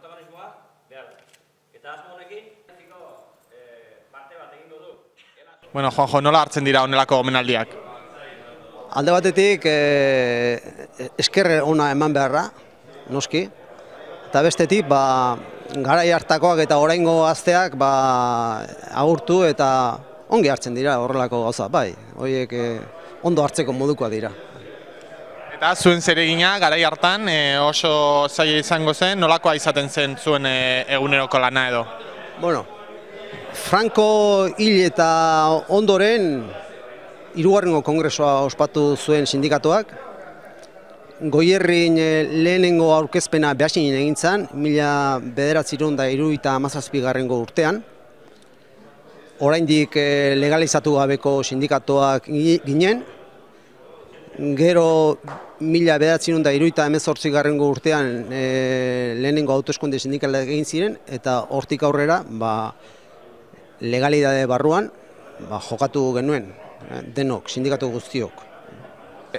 protagonismoa behar da. Eta asmo honekin, parte bat egingo du. Bueno, Juanjo, nola hartzen dira honelako omenaldiak? Alde batetik esker ona eman beharra, noski. Eta bestetik, garai hartakoak eta oraingo gazteak agurtu eta ongi hartzen dira horrelako gauza, bai. Horiek ondo hartzeko modukoa dira. Eta zuen zeregina garai hartan oso zaila izango zen, nolakoa izaten zen zuen eguneroko lana edo? Bueno, Franco hil eta ondoren hirugarrengo kongresua ospatu zuen sindikatuak. Goierrin lehenengo aurkezpena Beasainen egin zen, 1977 urtean. Oraindik legalizatu gabeko sindikatuak ginen. Gero 1978 urtean lehenengo hauteskunde sindikalak egin ziren, eta hortik aurrera legalidade barruan jokatu genuen, denok, sindikatu guztiok.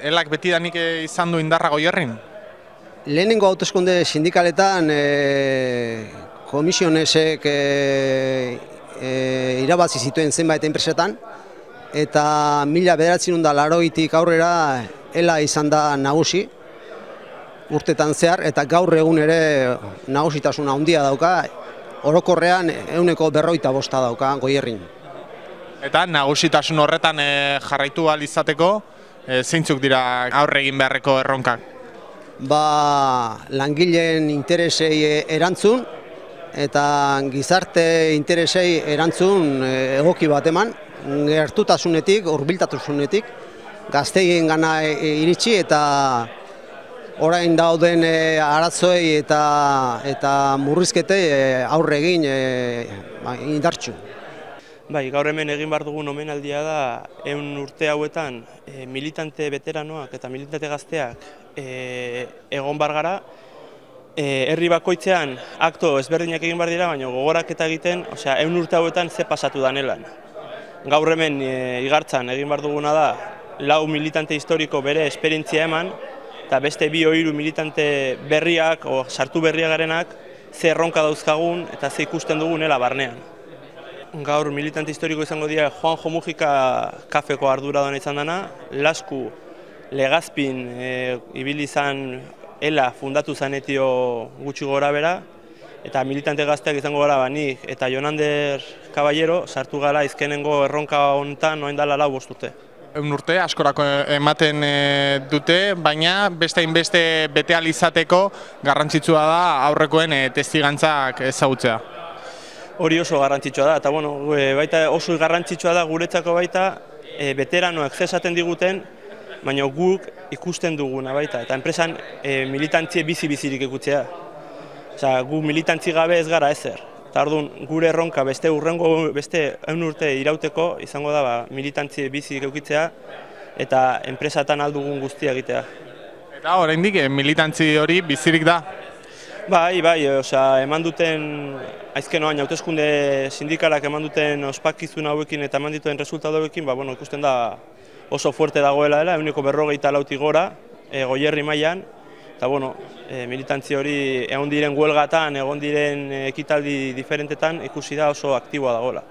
Elak betidanik izan du indarra Goierrin? Lehenengo hauteskunde sindikaletan komisionesek irabazi zituen zenbait enpresetan, eta 1980tik aurrera ELA izan da nagusi urtetan zehar, eta gaur egun ere nagusitasuna handia dauka, orokorrean 150 dauka Goierrin. Eta nagusitasun horretan jarraitu ahal izateko, zeintzuk dira aurre egin beharreko erronkak? Langileen interesei erantzun eta gizarte interesei erantzun egoki bat eman, gertutasunetik, hurbiltasunetik, gazteien gana iritsi eta orain dauden arazoei eta murrizketei aurre egin indartsu. Bai, gaur hemen egin behar dugun omenaldia da, 100 urte hauetan militante veteranoak eta militante gazteak egon bar gara. Herri bakoitzean akto ezberdinak egin behar dira, baina gogoraketa egiten, 100 urte hauetan ze pasatu danelan. Gaur hemen igartzan egin behar duguna da, 4 militante historiko bere esperientzia eman, eta beste 2-3 militante berriak, sartu berriak garenak, ze erronka dauzkagun eta ze ikusten dugun ela barnean. Gaur militante historiko izango dira Juanjo Mujika kafeko arduraduan izan dena, Lasku Legazpin ibili izan ELA fundatu zanetio gutxi gora bera, eta militante gazteak izango gara nik eta Jonander Caballero sartu gara izkenengo erronka honetan orain dela 5 urte. 100 urte askorako ematen dute, baina beste hainbeste bete ahal izateko garrantzitsua da aurrekoen testigantzak ezagutzea. Hori oso garrantzitsua da, eta baita oso garrantzitsua da guretzako baita veteranoak zesaten diguten, baina guk ikusten duguna baita, eta enpresan militantzie bizi-bizirik ikutzea. Gu militantzi gabe ez gara ezer. Eta orduan gure erronka beste 100 urte irauteko izango da militantzie bizirik eukitzea eta enpresatan aldugun guztia egitea. Eta oraindik militantzi hori bizirik da? Bai, eman duten, aizkenoan hauteskunde sindikalak eman duten ospakizun hauekin eta eman dituen resultatu hauekin, ikusten da oso fuerte dagoela dela, 154 gora, Goierri mailan, eta militantzi hori egon diren huelgatan, egon diren ekitaldi diferentetan ikusi da oso aktiboa dagoela.